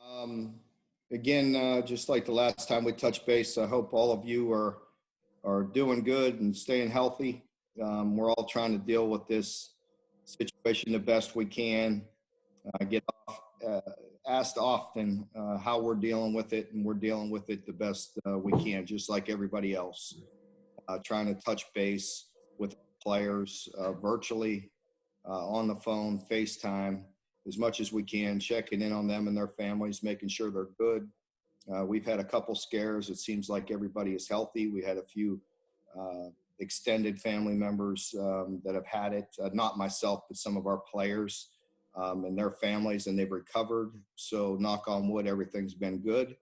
Um, Again, just like the last time we touched base, I hope all of you are doing good and staying healthy. We're all trying to deal with this situation the best we can. I get asked often how we're dealing with it, and we're dealing with it the best we can, just like everybody else. Trying to touch base with players virtually, on the phone, FaceTime, as much as we can, checking in on them and their families, making sure they're good. We've had a couple scares. It seems like everybody is healthy. We had a few extended family members that have had it, not myself, but some of our players and their families, and they've recovered. So knock on wood, everything's been good.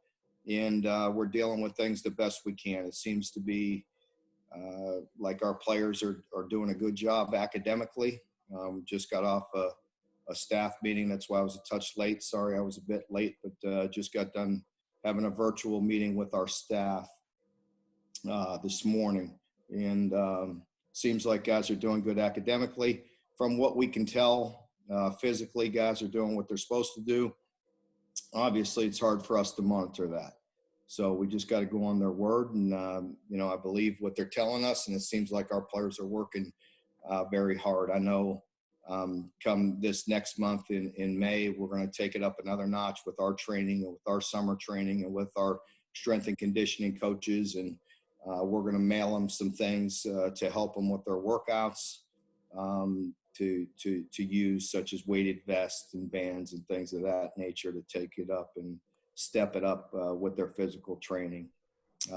And we're dealing with things the best we can. It seems to be like our players are doing a good job academically. Just got off a staff meeting. That's why I was a touch late. Sorry, I was a bit late, but just got done having a virtual meeting with our staff this morning. And seems like guys are doing good academically. From what we can tell, physically, guys are doing what they're supposed to do. Obviously, it's hard for us to monitor that. So we just got to go on their word. And, I believe what they're telling us, and it seems like our players are working very hard. I know come this next month in May, we're going to take it up another notch with our training and with our summer training and with our strength and conditioning coaches. And we're going to mail them some things to help them with their workouts to use, such as weighted vests and bands and things of that nature, to take it up and step it up with their physical training.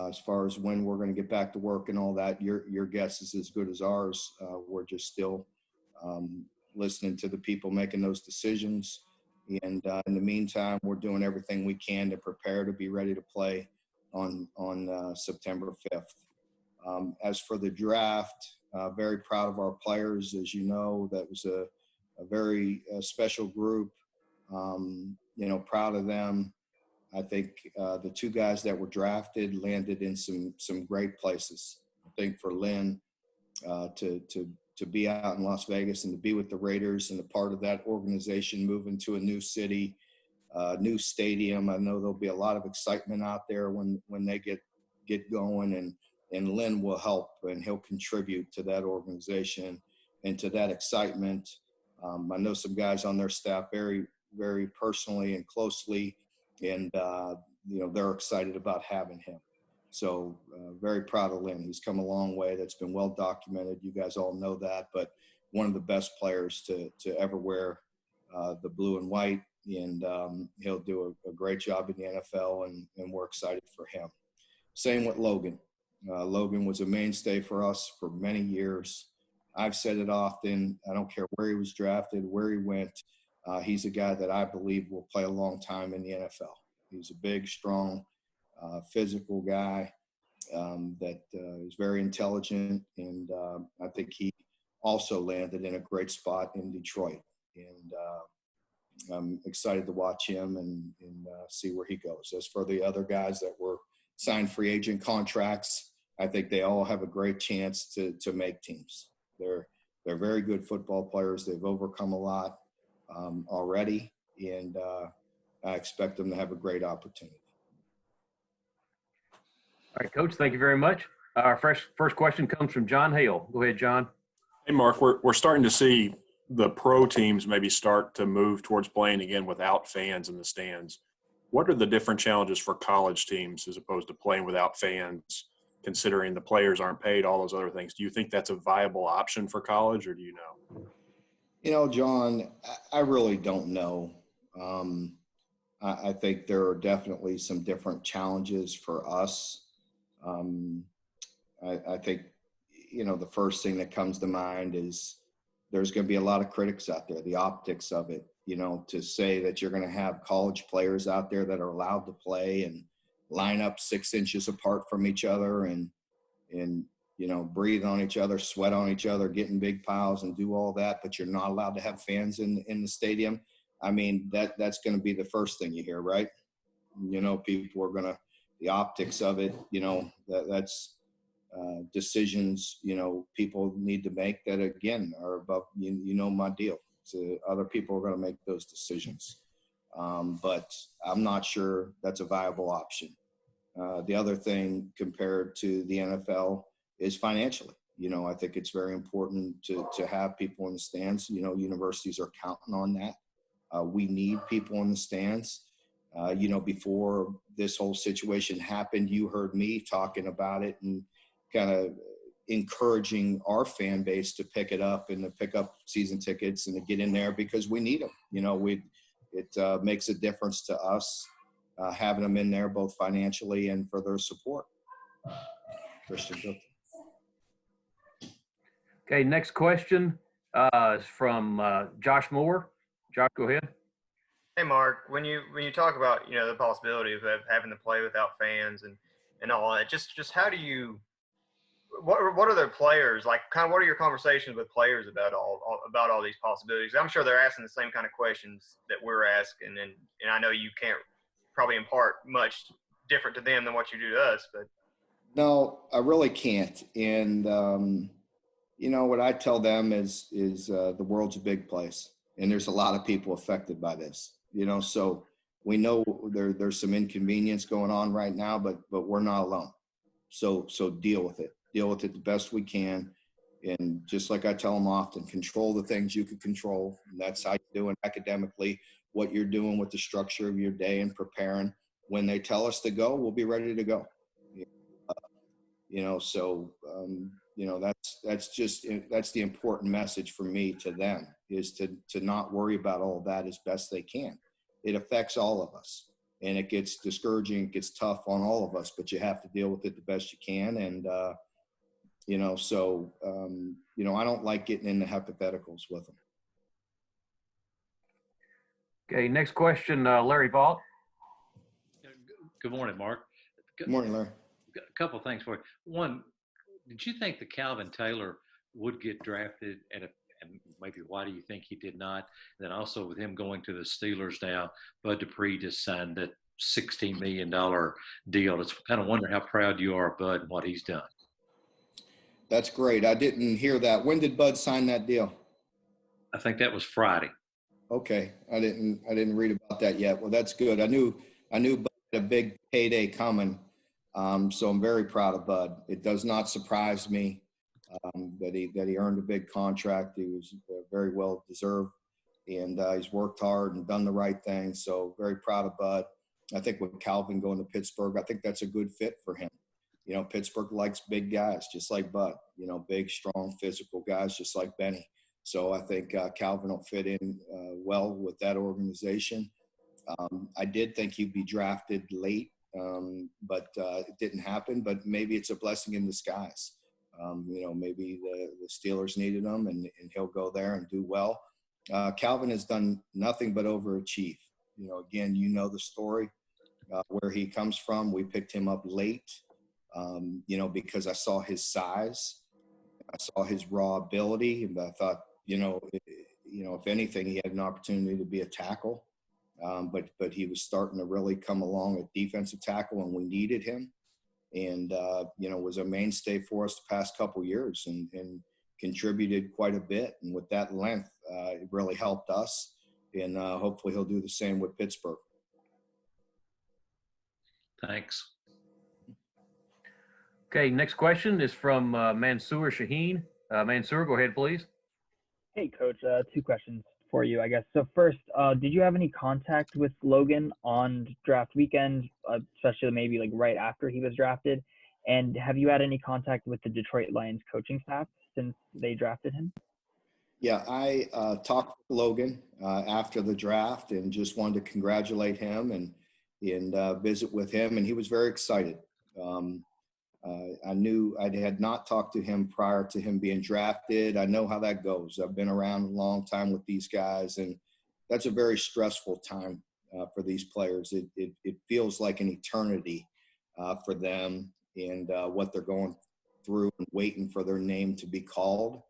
As far as when we're going to get back to work and all that, your guess is as good as ours. We're just still listening to the people making those decisions. And in the meantime, we're doing everything we can to prepare to be ready to play on September 5th. As for the draft, very proud of our players. As you know, that was a very special group. Proud of them. I think the two guys that were drafted landed in some great places. I think for Lynn to be out in Las Vegas and to be with the Raiders and a part of that organization, moving to a new city, new stadium. I know there'll be a lot of excitement out there when they get going, and Lynn will help, and he'll contribute to that organization and to that excitement. I know some guys on their staff very, very personally and closely, and they're excited about having him. So very proud of Lynn. He's come a long way. That's been well documented. You guys all know that, but one of the best players to ever wear the blue and white, and he'll do a great job in the NFL, and we're excited for him. Same with Logan. Logan was a mainstay for us for many years. I've said it often. I don't care where he was drafted, where he went. He's a guy that I believe will play a long time in the NFL. He's a big, strong, physical guy that is very intelligent, and I think he also landed in a great spot in Detroit. And I'm excited to watch him and see where he goes. As for the other guys that were signed free agent contracts, I think they all have a great chance to make teams. They're very good football players. They've overcome a lot already, and I expect them to have a great opportunity. All right, Coach, thank you very much. Our first question comes from John Hale. Go ahead, John. Hey, Mark, we're starting to see the pro teams maybe start to move towards playing again without fans in the stands. What are the different challenges for college teams as opposed to playing without fans, considering the players aren't paid, all those other things? Do you think that's a viable option for college, or do you know? John, I really don't know. I think there are definitely some different challenges for us. I think, the first thing that comes to mind is there's going to be a lot of critics out there, the optics of it, to say that you're going to have college players out there that are allowed to play and line up 6 inches apart from each other and breathe on each other, sweat on each other, get in big piles and do all that, but you're not allowed to have fans in the stadium. I mean, that's going to be the first thing you hear, right? People are going to, the optics of it, that's decisions, people need to make that, again, are above, my deal. So other people are going to make those decisions. but I'm not sure that's a viable option. The other thing compared to the NFL is financially. I think it's very important to have people in the stands. Universities are counting on that. We need people in the stands. Before this whole situation happened, you heard me talking about it and kind of encouraging our fan base to pick it up and to pick up season tickets and to get in there because we need them. It makes a difference to us having them in there both financially and for their support. Christian, go. Okay, next question is from Josh Moore. Josh, go ahead. Hey, Mark, when you talk about, the possibility of having to play without fans and all that, just how do you, what are the players like? Kind of what are your conversations with players about all these possibilities? I'm sure they're asking the same kind of questions that we're asking, and I know you can't probably impart much different to them than what you do to us, but. No, I really can't. And what I tell them is the world's a big place, and there's a lot of people affected by this. So we know there's some inconvenience going on right now, but we're not alone. So deal with it. Deal with it the best we can. And just like I tell them often, control the things you can control. And that's how you're doing academically, what you're doing with the structure of your day and preparing. When they tell us to go, we'll be ready to go. That's the important message for me to them is to not worry about all of that as best they can. It affects all of us, and it gets discouraging. It gets tough on all of us, but you have to deal with it the best you can. And, I don't like getting into hypotheticals with them. Okay, next question, Larry Vaught. Good morning, Mark. Good morning, Larry. A couple of things for you. One, did you think that Calvin Taylor would get drafted and maybe why do you think he did not? And then also with him going to the Steelers now, Bud Dupree just signed that $16 million deal. It's kind of wondering how proud you are of Bud and what he's done. That's great. I didn't hear that. When did Bud sign that deal? I think that was Friday. Okay. I didn't read about that yet. Well, that's good. I knew Bud had a big payday coming. So I'm very proud of Bud. It does not surprise me that he earned a big contract. He was very well deserved, and he's worked hard and done the right thing. So very proud of Bud. I think with Calvin going to Pittsburgh, I think that's a good fit for him. Pittsburgh likes big guys, just like Bud. Big, strong, physical guys, just like Benny. So I think Calvin will fit in well with that organization. I did think he'd be drafted late. But it didn't happen, but maybe it's a blessing in disguise. Maybe the Steelers needed him and he'll go there and do well. Calvin has done nothing but overachieve. Again, the story where he comes from. We picked him up late, because I saw his size. I saw his raw ability, and I thought, if anything, he had an opportunity to be a tackle. But he was starting to really come along at defensive tackle, and we needed him. And, was a mainstay for us the past couple of years and contributed quite a bit. And with that length, it really helped us. And hopefully he'll do the same with Pittsburgh. Thanks. Okay, next question is from Mansour Shaheen. Mansour, go ahead, please. Hey, Coach. Two questions for you, I guess. So first, did you have any contact with Logan on draft weekend, especially maybe like right after he was drafted? And have you had any contact with the Detroit Lions coaching staff since they drafted him? Yeah, I talked with Logan after the draft and just wanted to congratulate him and visit with him, and he was very excited. I knew I had not talked to him prior to him being drafted. I know how that goes. I've been around a long time with these guys, and that's a very stressful time for these players. It feels like an eternity for them and what they're going through and waiting for their name to be called.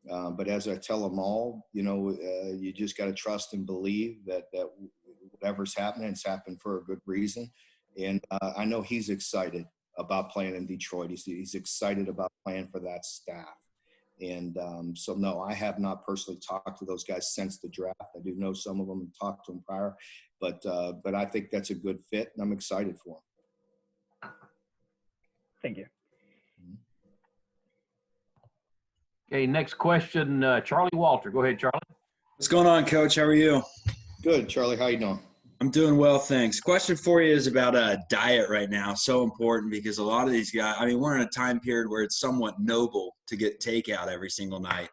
But as I tell them all, you just got to trust and believe that whatever's happening, it's happened for a good reason. And I know he's excited about playing in Detroit. He's excited about playing for that staff. And so, no, I have not personally talked to those guys since the draft. I do know some of them and talked to them prior, but I think that's a good fit, and I'm excited for them. Thank you. Okay, next question, Charlie Walter. Go ahead, Charlie. What's going on, Coach? How are you? Good, Charlie. How you doing? I'm doing well, thanks. Question for you is about diet right now. So important because a lot of these guys, I mean, we're in a time period where it's somewhat noble to get takeout every single night.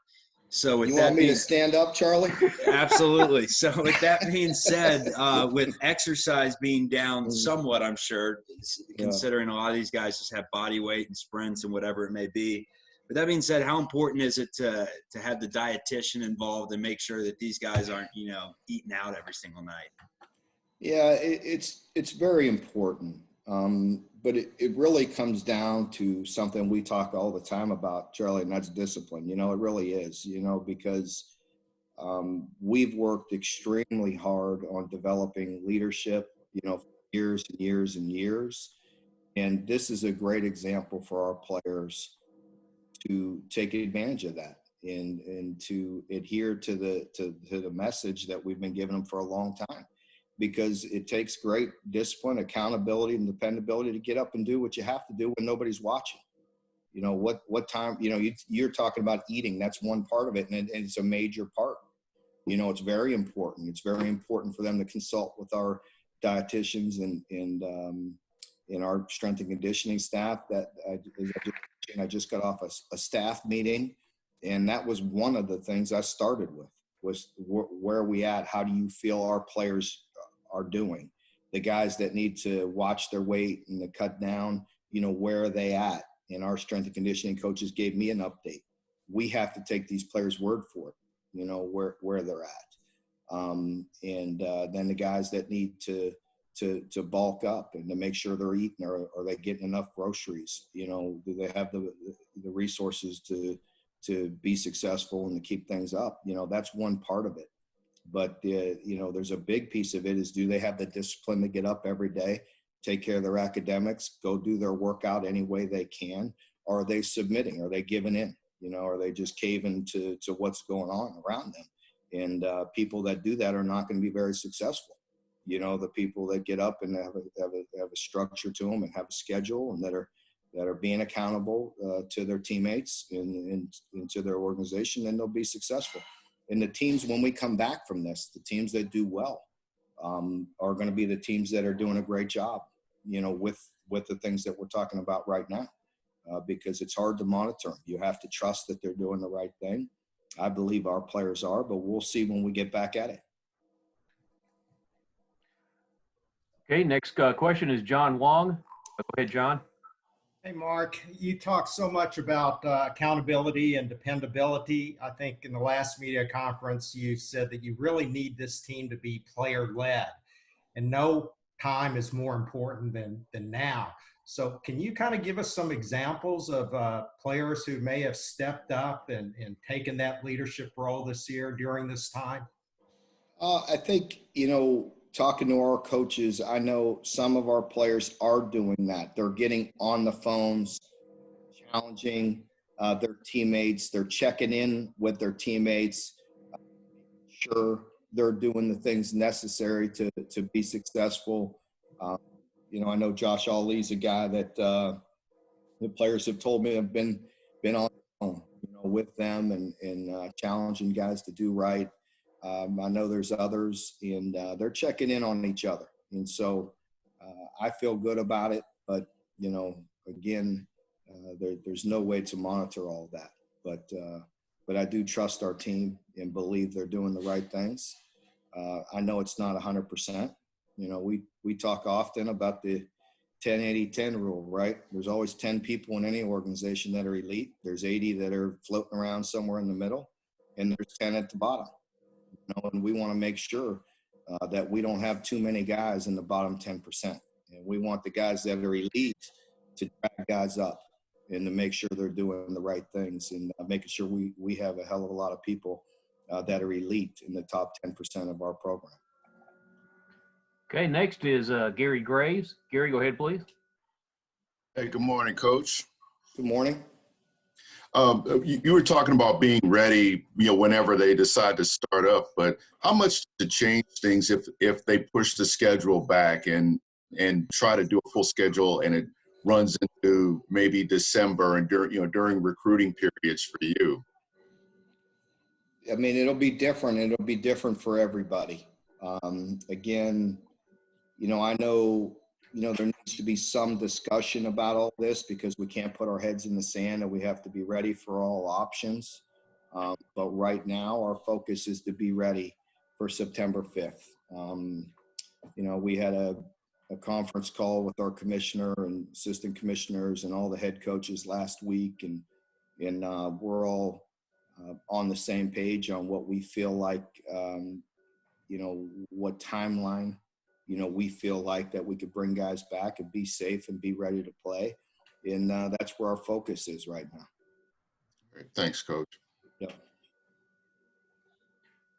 So with You that want me being, to stand up, Charlie? absolutely. So with that being said, with exercise being down somewhat, I'm sure, considering a lot of these guys just have body weight and sprints and whatever it may be. With that being said, how important is it to have the dietitian involved and make sure that these guys aren't, eating out every single night? Yeah, it's very important. But it really comes down to something we talk all the time about, Charlie, and that's discipline. It really is, because we've worked extremely hard on developing leadership, for years and years and years. And this is a great example for our players to take advantage of that and to adhere to the message that we've been giving them for a long time. Because it takes great discipline, accountability, and dependability to get up and do what you have to do when nobody's watching. What time, you're talking about eating. That's one part of it, and it's a major part. It's very important. It's very important for them to consult with our dietitians and our strength and conditioning staff. I just got off a staff meeting, and that was one of the things I started with, was where are we at? How do you feel our players are doing? The guys that need to watch their weight and to cut down, where are they at? And our strength and conditioning coaches gave me an update. We have to take these players' word for it, where they're at. Then the guys that need to bulk up and to make sure they're eating, or are they getting enough groceries? Do they have the resources to be successful and to keep things up? That's one part of it. But, there's a big piece of it is, do they have the discipline to get up every day, take care of their academics, go do their workout any way they can? Or are they submitting? Are they giving in? Are they just caving to what's going on around them? And people that do that are not going to be very successful. The people that get up and have a structure to them and have a schedule, and that are being accountable to their teammates and to their organization, then they'll be successful. And the teams, when we come back from this, the teams that do well are going to be the teams that are doing a great job, with the things that we're talking about right now, because it's hard to monitor them. You have to trust that they're doing the right thing. I believe our players are, but we'll see when we get back at it. Okay, next question is John Wong. Go ahead, John. Hey, Mark, you talk so much about accountability and dependability. I think in the last media conference, you said that you really need this team to be player-led, and no time is more important than now. So can you kind of give us some examples of players who may have stepped up and taken that leadership role this year during this time? I think, talking to our coaches, I know some of our players are doing that. They're getting on the phones, challenging their teammates. They're checking in with their teammates, sure they're doing the things necessary to be successful. I know Josh Ali's a guy that the players have told me have been on the phone, with them and challenging guys to do right. I know there's others, and they're checking in on each other. And so I feel good about it. But, again, there's no way to monitor all that. But I do trust our team and believe they're doing the right things. I know it's not 100%. We talk often about the 10-80-10 rule, right? There's always 10 people in any organization that are elite. There's 80 that are floating around somewhere in the middle, and there's 10 at the bottom. And we want to make sure that we don't have too many guys in the bottom 10%. And we want the guys that are elite to drag guys up and to make sure they're doing the right things, and making sure we have a hell of a lot of people that are elite in the top 10% of our program. Okay, next is Gary Graves. Gary, go ahead, please. Hey, good morning, Coach. Good morning. You were talking about being ready, whenever they decide to start up. But how much does it change things if they push the schedule back and try to do a full schedule and it runs into maybe December and during recruiting periods for you? I mean, it'll be different. It'll be different for everybody. Again, I know, there needs to be some discussion about all this because we can't put our heads in the sand and we have to be ready for all options. But right now, our focus is to be ready for September 5th. We had a conference call with our commissioner and assistant commissioners and all the head coaches last week, and we're all on the same page on what we feel like, what timeline, we feel like that we could bring guys back and be safe and be ready to play. And that's where our focus is right now. Great. Thanks, Coach. Yep.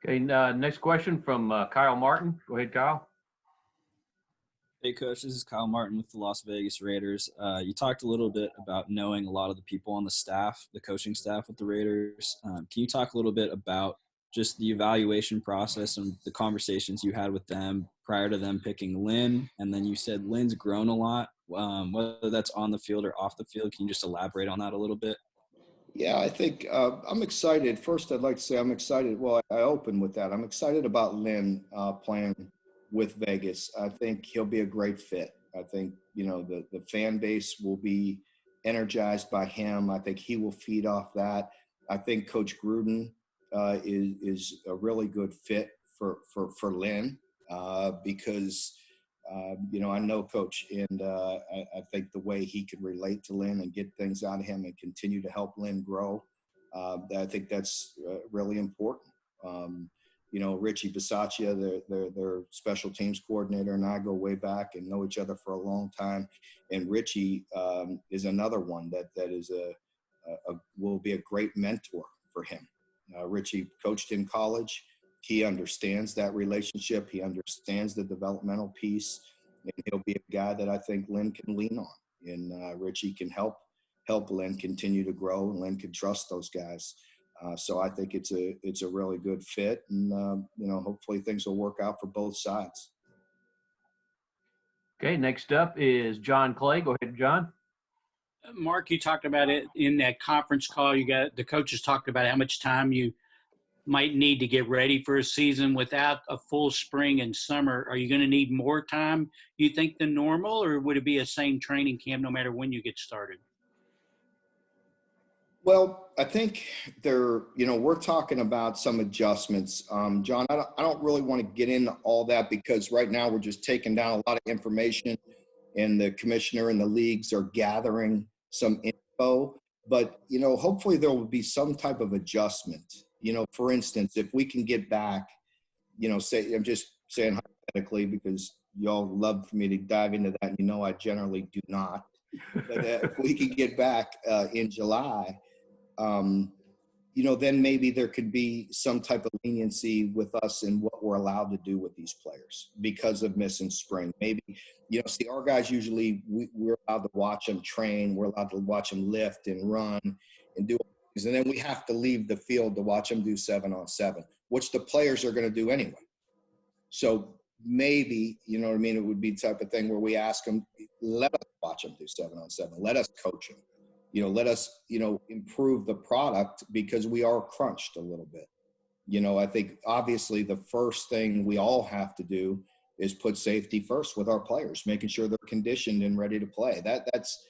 Okay, next question from Kyle Martin. Go ahead, Kyle. Hey, Coach, this is Kyle Martin with the Las Vegas Raiders. You talked a little bit about knowing a lot of the people on the staff, the coaching staff with the Raiders. Can you talk a little bit about just the evaluation process and the conversations you had with them prior to them picking Lynn? And then you said Lynn's grown a lot, whether that's on the field or off the field. Can you just elaborate on that a little bit? Yeah, I think I'm excited. First, I'd like to say I'm excited. Well, I open with that. I'm excited about Lynn playing with Vegas. I think he'll be a great fit. I think, the fan base will be energized by him. I think he will feed off that. I think Coach Gruden is a really good fit for Lynn because, I know Coach, and I think the way he could relate to Lynn and get things out of him and continue to help Lynn grow, I think that's really important. Richie Bisaccia, their special teams coordinator, and I go way back and know each other for a long time. And Richie is another one that is will be a great mentor for him. Richie coached in college. He understands that relationship. He understands the developmental piece, and he'll be a guy that I think Lynn can lean on. And Richie can help Lynn continue to grow, and Lynn can trust those guys. So I think it's a really good fit, and hopefully things will work out for both sides. Okay, next up is John Clay. Go ahead, John. Mark, you talked about it in that conference call. The coaches talked about how much time you might need to get ready for a season without a full spring and summer. Are you going to need more time, you think, than normal, or would it be a same training camp no matter when you get started? Well, I think we're talking about some adjustments. John, I don't really want to get into all that because right now we're just taking down a lot of information, and the commissioner and the leagues are gathering some info. But, hopefully there will be some type of adjustment. For instance, if we can get back, say, I'm just saying hypothetically because y'all love for me to dive into that, and I generally do not. But if we can get back in July, then maybe there could be some type of leniency with us in what we're allowed to do with these players because of missing spring. Maybe, see, our guys usually, we're allowed to watch them train. We're allowed to watch them lift and run and do things. And then we have to leave the field to watch them do 7-on-7, which the players are going to do anyway. So maybe, it would be the type of thing where we ask them, let us watch them do 7-on-7. Let us coach them. Let us, improve the product because we are crunched a little bit. I think obviously the first thing we all have to do is put safety first with our players, making sure they're conditioned and ready to play. That's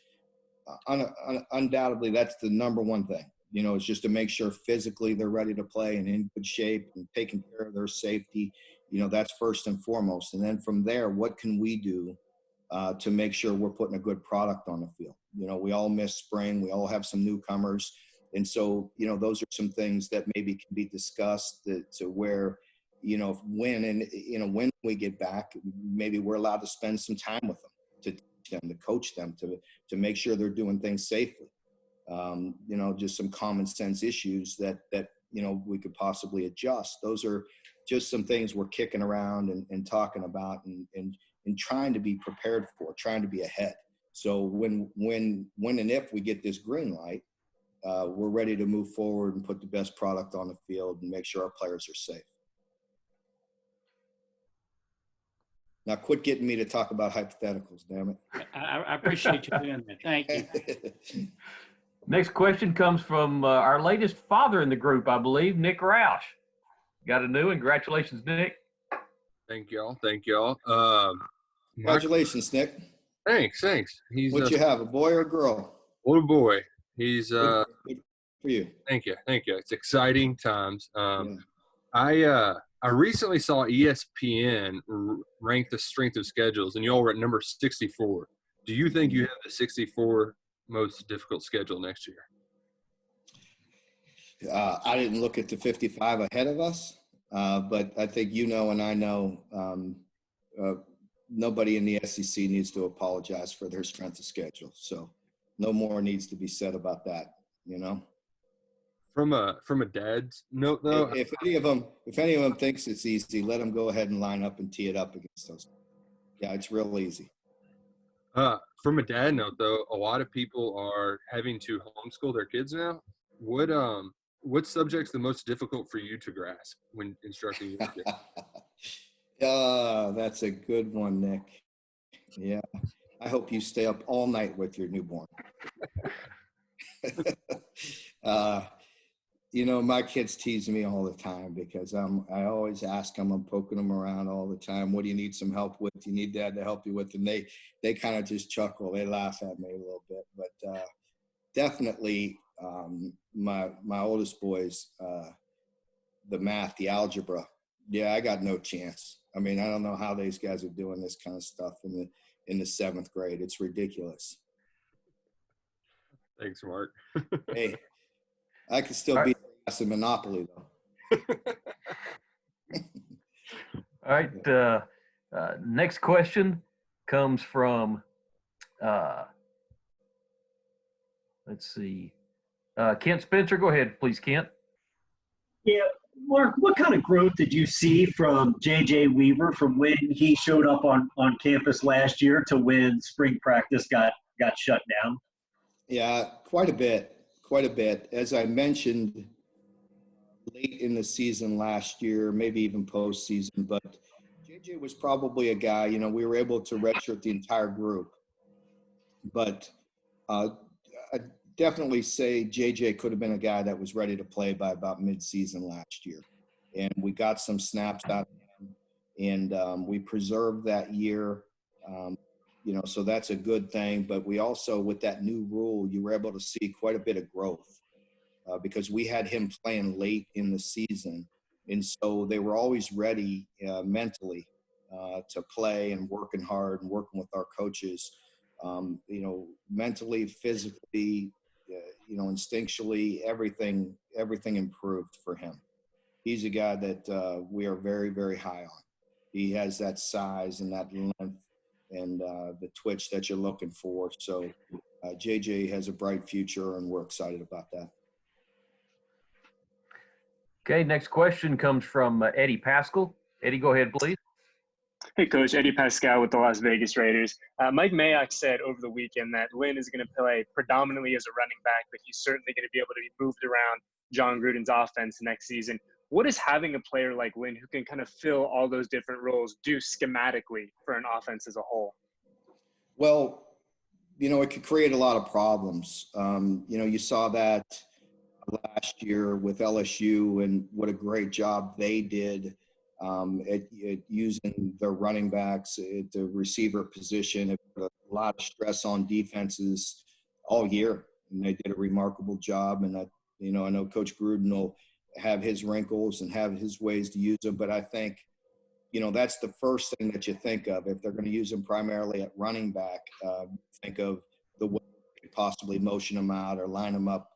undoubtedly that's the number one thing. It's just to make sure physically they're ready to play and in good shape and taking care of their safety. That's first and foremost. And then from there, what can we do to make sure we're putting a good product on the field? We all miss spring. We all have some newcomers. And so, those are some things that maybe can be discussed to where, when we get back, maybe we're allowed to spend some time with them, to teach them, to coach them, to make sure they're doing things safely. Just some common sense issues that we could possibly adjust. Those are just some things we're kicking around and talking about and trying to be prepared for, trying to be ahead. So when and if we get this green light, we're ready to move forward and put the best product on the field and make sure our players are safe. Now, quit getting me to talk about hypotheticals, damn it. I appreciate you doing that. Thank you. Next question comes from our latest father in the group, I believe, Nick Roush. Got a new one. Congratulations, Nick. Thank y'all. Thank y'all. Congratulations, Nick. Thanks. He's What you have, a boy or a girl? little boy. He's Good for you. Thank you. It's exciting times. Yeah. I recently saw ESPN rank the strength of schedules, and y'all were at number 64. Do you think you have the 64 most difficult schedule next year? I didn't look at the 55 ahead of us, but I think you know and I know nobody in the SEC needs to apologize for their strength of schedule. So no more needs to be said about that, you know? From a dad's note, though, If any of them thinks it's easy, let them go ahead and line up and tee it up against those. Yeah, it's real easy. from a dad note, though, a lot of people are having to homeschool their kids now. What subject's the most difficult for you to grasp when instructing your kids? That's a good one, Nick. Yeah. I hope you stay up all night with your newborn. You know, my kids tease me all the time because I always ask them, I'm poking them around all the time. What do you need some help with? Do you need dad to help you with? And they kind of just chuckle. They laugh at me a little bit, but definitely my oldest boys, the math, the algebra. Yeah, I got no chance. I mean, I don't know how these guys are doing this kind of stuff in the seventh grade. It's ridiculous. Thanks, Mark. Hey, I can still beat the ass in Monopoly, though. All right. Next question comes from, let's see, Kent Spencer. Go ahead, please, Kent. Yeah, Mark, what kind of growth did you see from J.J. Weaver from when he showed up on campus last year to when spring practice got shut down? Yeah, quite a bit. As I mentioned, late in the season last year, maybe even postseason, but JJ was probably a guy, you know, we were able to redshirt the entire group. But I definitely say JJ could have been a guy that was ready to play by about mid-season last year. And we got some snaps out of him, and we preserved that year. You know, so that's a good thing. But we also, with that new rule, you were able to see quite a bit of growth because we had him playing late in the season. And so they were always ready mentally to play and working hard and working with our coaches, you know, mentally, physically, you know, instinctually, everything improved for him. He's a guy that we are very, very high on. He has that size and that length and the twitch that you're looking for. So JJ has a bright future, and we're excited about that. Okay, next question comes from Eddie Pascal. Eddie, go ahead, please. Hey, Coach. Eddie Pascal with the Las Vegas Raiders. Mike Mayock said over the weekend that Lynn is going to play predominantly as a running back, but he's certainly going to be able to be moved around John Gruden's offense next season. What is having a player like Lynn who can kind of fill all those different roles do schematically for an offense as a whole? Well, you know, it could create a lot of problems. You know, you saw that last year with LSU and what a great job they did at using their running backs at the receiver position. It put a lot of stress on defenses all year, and they did a remarkable job. And you know, I know Coach Gruden will have his wrinkles and have his ways to use them, but I think, you know, that's the first thing that you think of. If they're going to use him primarily at running back, think of the way you could possibly motion him out or line him up,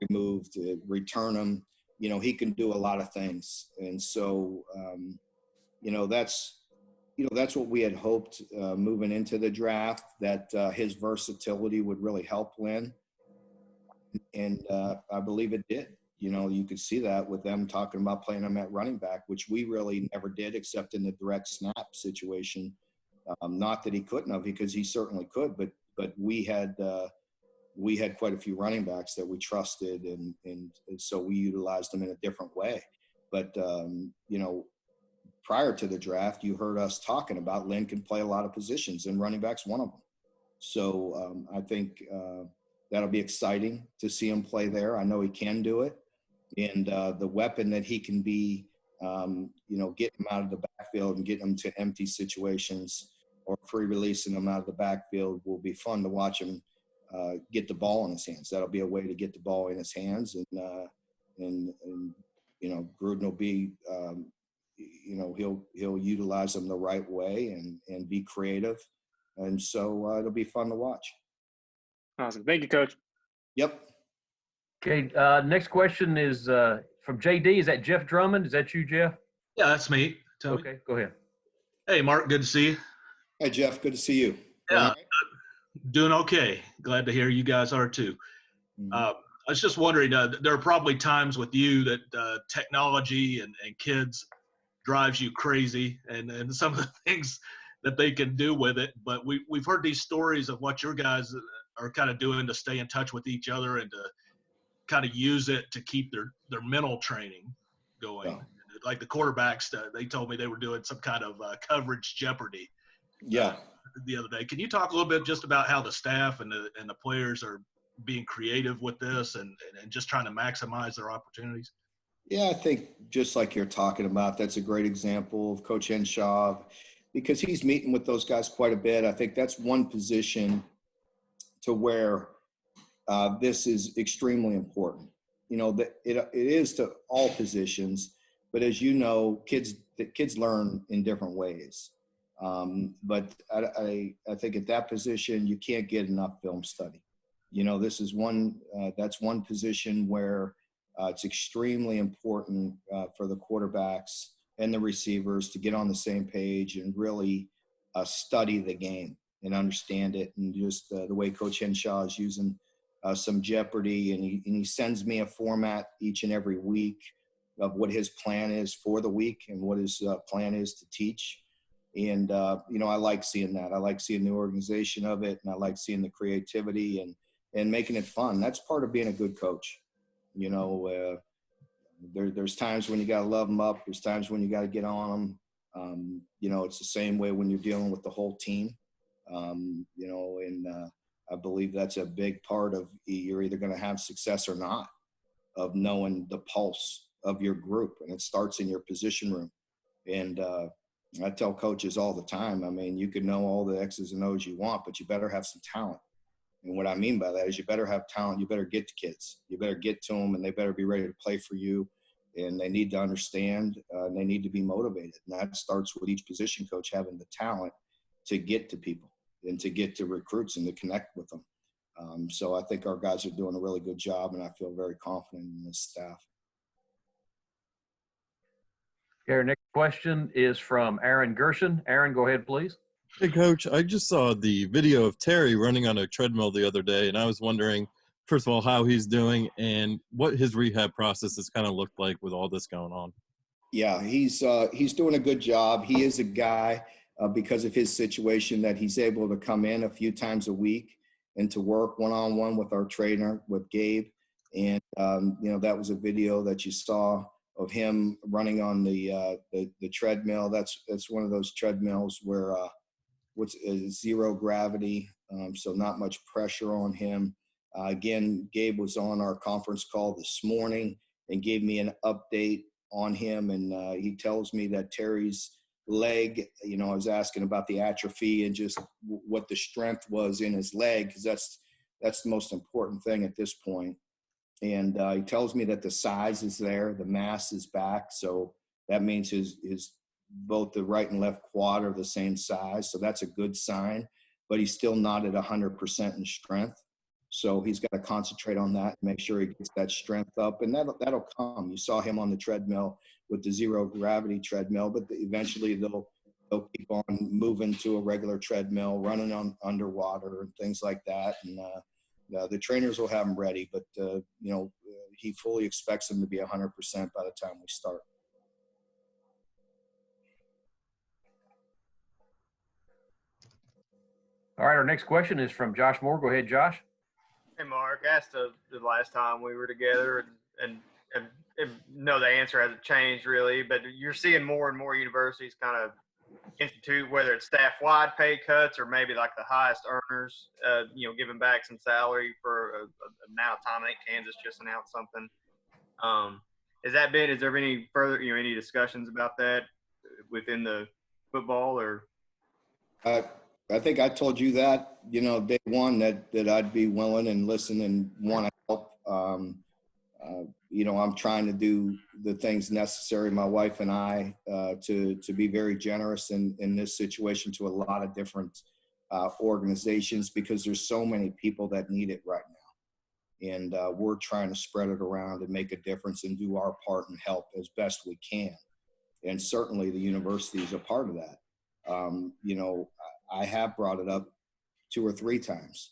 removed, return him. You know, he can do a lot of things. And so, you know, that's what we had hoped moving into the draft, that his versatility would really help Lynn. And I believe it did. You know, you could see that with them talking about playing him at running back, which we really never did except in the direct snap situation. Not that he couldn't have, because he certainly could, but we had we had quite a few running backs that we trusted, and so we utilized them in a different way. But, prior to the draft, you heard us talking about Lynn can play a lot of positions, and running back's one of them. So I think that'll be exciting to see him play there. I know he can do it. And the weapon that he can be, get him out of the backfield and get him to empty situations or free releasing him out of the backfield will be fun to watch him get the ball in his hands. That'll be a way to get the ball in his hands. And Gruden will be, he'll utilize them the right way and be creative. And so it'll be fun to watch. Awesome. Thank you, Coach. Yep. Okay. Next question is from JD. Is that Jeff Drummond? Is that you, Jeff? Yeah, that's me. Tony. Okay, go ahead. Hey, Mark. Good to see you. Hey, Jeff. Good to see you. Yeah, doing okay. Glad to hear you guys are too. I was just wondering, there are probably times with you that technology and kids drives you crazy and some of the things that they can do with it. But we've heard these stories of what your guys are kind of doing to stay in touch with each other and to kind of use it to keep their mental training going. Yeah. Like the quarterbacks, they told me they were doing some kind of coverage Jeopardy. Yeah. The other day. Can you talk a little bit just about how the staff and the players are being creative with this and just trying to maximize their opportunities? Yeah, I think just like you're talking about, that's a great example of Coach Henshaw because he's meeting with those guys quite a bit. I think that's one position to where this is extremely important. That it is to all positions, but as you know, kids learn in different ways. But I think at that position, you can't get enough film study. This is that's one position where it's extremely important for the quarterbacks and the receivers to get on the same page and really study the game and understand it. And just the way Coach Henshaw is using some Jeopardy, and he sends me a format each and every week of what his plan is for the week and what his plan is to teach. And, I like seeing that. I like seeing the organization of it, and I like seeing the creativity and making it fun. That's part of being a good coach. There's times when you got to love them up. There's times when you got to get on them. It's the same way when you're dealing with the whole team. I believe that's a big part of you're either going to have success or not, of knowing the pulse of your group. And it starts in your position room. And, I tell coaches all the time, I mean, you can know all the X's and O's you want, but you better have some talent. And what I mean by that is you better have talent. You better get to kids. You better get to them, and they better be ready to play for you. And they need to understand, and they need to be motivated. And that starts with each position coach having the talent to get to people and to get to recruits and to connect with them. So I think our guys are doing a really good job, and I feel very confident in this staff. Our next question is from Aaron Gershon. Aaron, go ahead, please. Hey, Coach. I just saw the video of Terry running on a treadmill the other day, and I was wondering, first of all, how he's doing and what his rehab process has kind of looked like with all this going on. Yeah, he's doing a good job. He is a guy, because of his situation, that he's able to come in a few times a week and to work one-on-one with our trainer, with Gabe. And, that was a video that you saw of him running on the treadmill. That's one of those treadmills where zero gravity, so not much pressure on him. Again, Gabe was on our conference call this morning and gave me an update on him, and he tells me that Terry's leg, I was asking about the atrophy and just what the strength was in his leg, because that's the most important thing at this point. And he tells me that the size is there, the mass is back. So that means his both the right and left quad are the same size. So that's a good sign, but he's still not at 100% in strength. So he's got to concentrate on that, make sure he gets that strength up, and that'll come. You saw him on the treadmill with the zero gravity treadmill, but eventually they'll keep on moving to a regular treadmill, running on underwater and things like that. And the trainers will have him ready, but he fully expects him to be 100% by the time we start. All right, our next question is from Josh Moore. Go ahead, Josh. Hey, Mark, I asked the last time we were together, and no, the answer hasn't changed really, but you're seeing more and more universities kind of institute, whether it's staff-wide pay cuts or maybe like the highest earners, giving back some salary for a amount of time. I think Kansas just announced something. Has there been any further, any discussions about that within the football or? I think I told you that, day one that I'd be willing and listen and want to help. I'm trying to do the things necessary, my wife and I, to be very generous in this situation to a lot of different organizations, because there's so many people that need it right now. And we're trying to spread it around and make a difference and do our part and help as best we can. And certainly the university is a part of that. I have brought it up 2 or 3 times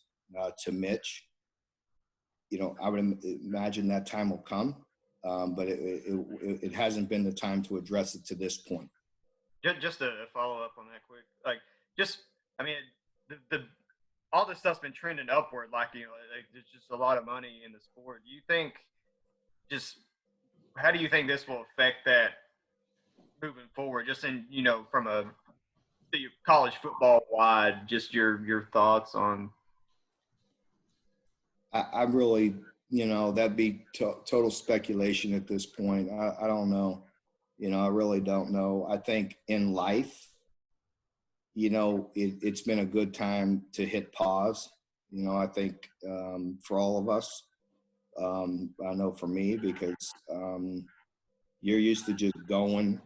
to Mitch. I would imagine that time will come, but it hasn't been the time to address it to this point. Just to follow up on that quick, all this stuff's been trending upward. There's just a lot of money in the sport. Do you think, how do you think this will affect that moving forward? Just in, from a college football wide, just your thoughts on. I really, that'd be total speculation at this point. I don't know. I really don't know. I think in life, it's been a good time to hit pause. I think for all of us, I know for me, because you're used to just going.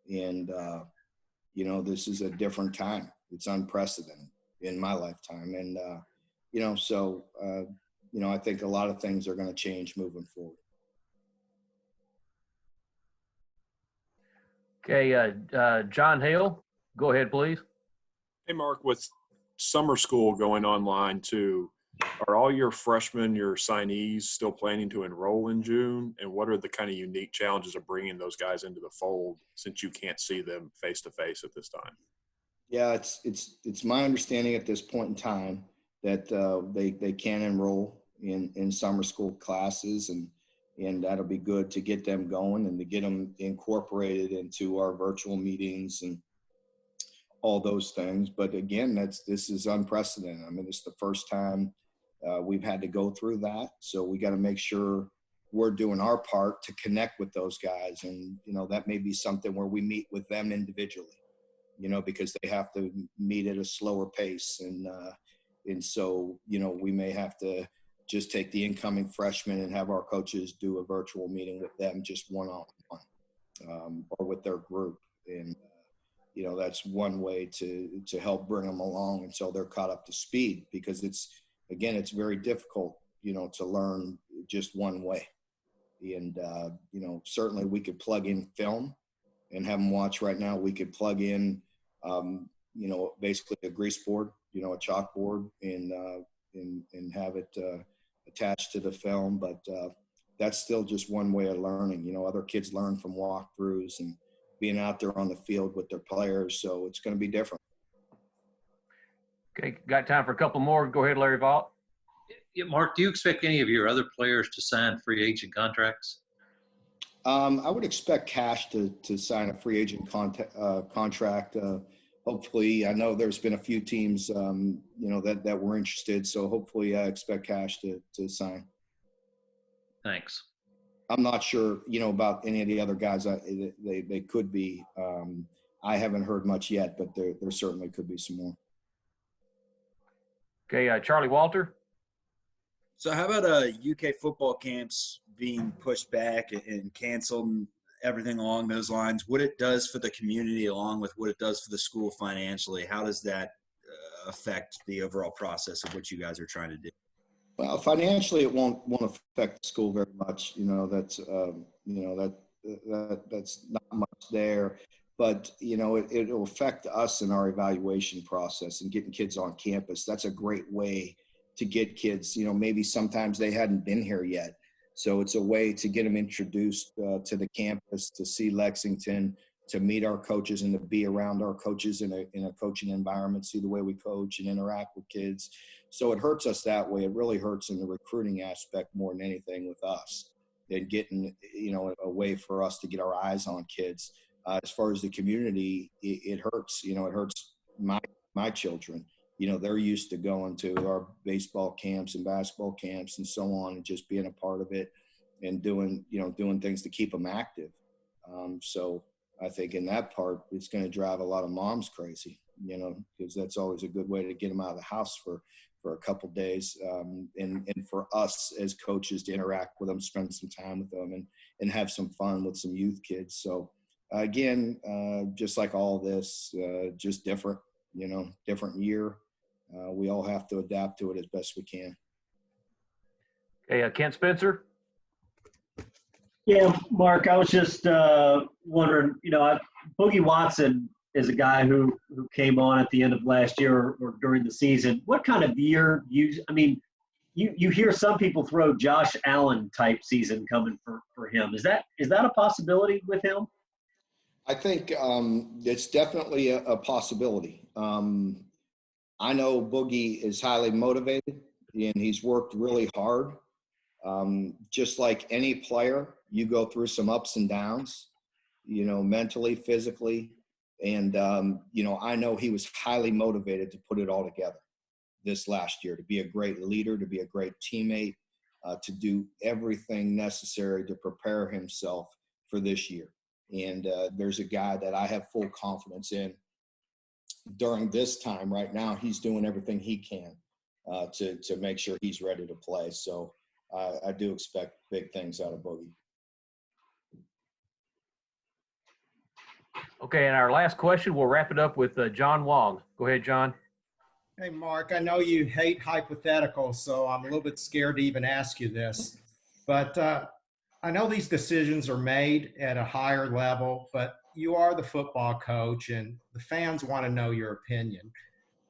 And, this is a different time. It's unprecedented in my lifetime. And, I think a lot of things are going to change moving forward. Okay, John Hale, go ahead, please. Hey, Mark, with summer school going online too, are all your freshmen, your signees, still planning to enroll in June? And what are the kind of unique challenges of bringing those guys into the fold since you can't see them face to face at this time? Yeah, it's my understanding at this point in time that they can enroll in summer school classes, and that'll be good to get them going and to get them incorporated into our virtual meetings and all those things. But again, this is unprecedented. I mean, it's the first time we've had to go through that. So we got to make sure we're doing our part to connect with those guys. And, that may be something where we meet with them individually, because they have to meet at a slower pace. And so, we may have to just take the incoming freshmen and have our coaches do a virtual meeting with them, just one-on-one, or with their group. And, that's one way to help bring them along until they're caught up to speed, because it's very difficult, to learn just one way. And, certainly we could plug in film and have them watch right now. We could plug in, basically a grease board, a chalkboard, and have it attached to the film. But that's still just one way of learning. Other kids learn from walkthroughs and being out there on the field with their players. So it's going to be different. Okay, got time for a couple more. Go ahead, Larry Vaught. Yeah, Mark, do you expect any of your other players to sign free agent contracts? I would expect Cash to sign a free agent contract. Hopefully, I know there's been a few teams, that were interested. So hopefully, I expect Cash to sign. Thanks. I'm not sure, about any of the other guys. They could be. I haven't heard much yet, but there certainly could be some more. Okay, Charlie Walter. So how about UK football camps being pushed back and canceled and everything along those lines? What it does for the community along with what it does for the school financially, how does that affect the overall process of what you guys are trying to do? Well, financially, it won't affect the school very much. That's that's not much there. But, it'll affect us in our evaluation process and getting kids on campus. That's a great way to get kids, maybe sometimes they hadn't been here yet. So it's a way to get them introduced to the campus, to see Lexington, to meet our coaches and to be around our coaches in a coaching environment, see the way we coach and interact with kids. So it hurts us that way. It really hurts in the recruiting aspect more than anything with us, than getting, a way for us to get our eyes on kids. As far as the community, it hurts. It hurts my children. They're used to going to our baseball camps and basketball camps and so on, and just being a part of it and doing things to keep them active. So I think in that part, it's going to drive a lot of moms crazy, because that's always a good way to get them out of the house for a couple days, and for us as coaches to interact with them, spend some time with them, and have some fun with some youth kids. So again, just like all this, just different, different year. We all have to adapt to it as best we can. Okay, Kent Spencer. Yeah, Mark, I was just wondering, Boogie Watson is a guy who came on at the end of last year or during the season. What kind of year you hear some people throw Josh Allen type season coming for him. Is that a possibility with him? I think it's definitely a possibility. I know Boogie is highly motivated and he's worked really hard. Just like any player, you go through some ups and downs, mentally, physically. And, I know he was highly motivated to put it all together this last year, to be a great leader, to be a great teammate, to do everything necessary to prepare himself for this year. And there's a guy that I have full confidence in. During this time right now, he's doing everything he can to make sure he's ready to play. So I do expect big things out of Boogie. Okay, and our last question, we'll wrap it up with John Wong. Go ahead, John. Hey, Mark, I know you hate hypotheticals, so I'm a little bit scared to even ask you this. But I know these decisions are made at a higher level, but you are the football coach, and the fans want to know your opinion.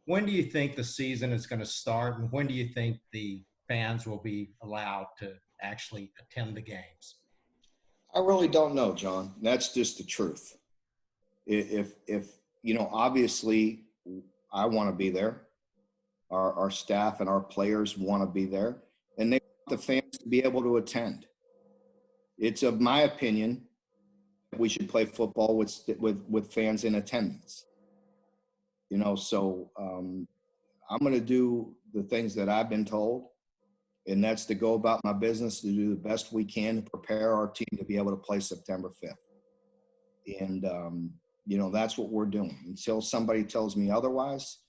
When do you think the season is going to start, and when do you think the fans will be allowed to actually attend the games? I really don't know, John. That's just the truth. If obviously I want to be there. Our staff and our players want to be there, and they want the fans to be able to attend. It's of my opinion we should play football with fans in attendance. So I'm going to do the things that I've been told, and that's to go about my business, to do the best we can to prepare our team to be able to play September 5th. And, that's what we're doing. Until somebody tells me otherwise,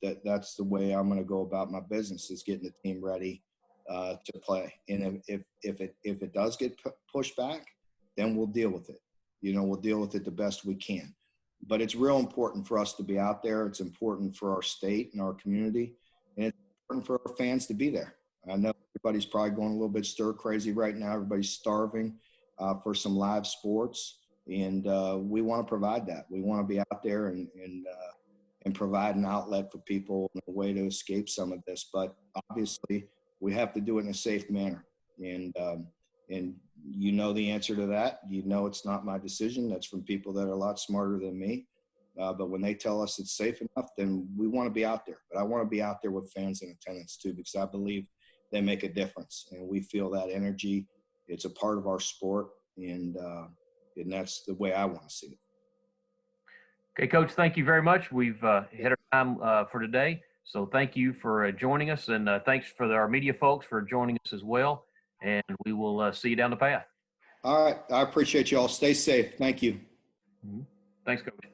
that's the way I'm going to go about my business, is getting the team ready to play. And if it does get pushed back, then we'll deal with it. We'll deal with it the best we can. But it's real important for us to be out there. It's important for our state and our community, and it's important for our fans to be there. I know everybody's probably going a little bit stir crazy right now. Everybody's starving for some live sports, and we want to provide that. We want to be out there and provide an outlet for people and a way to escape some of this. But obviously, we have to do it in a safe manner. And the answer to that. It's not my decision. That's from people that are a lot smarter than me. But when they tell us it's safe enough, then we want to be out there. But I want to be out there with fans in attendance too, because I believe they make a difference. And we feel that energy. It's a part of our sport. And that's the way I want to see it. Okay, Coach, thank you very much. We've hit our time for today. So thank you for joining us, and thanks for our media folks for joining us as well. And we will see you down the path. All right. I appreciate you all. Stay safe. Thank you. Thanks, Coach.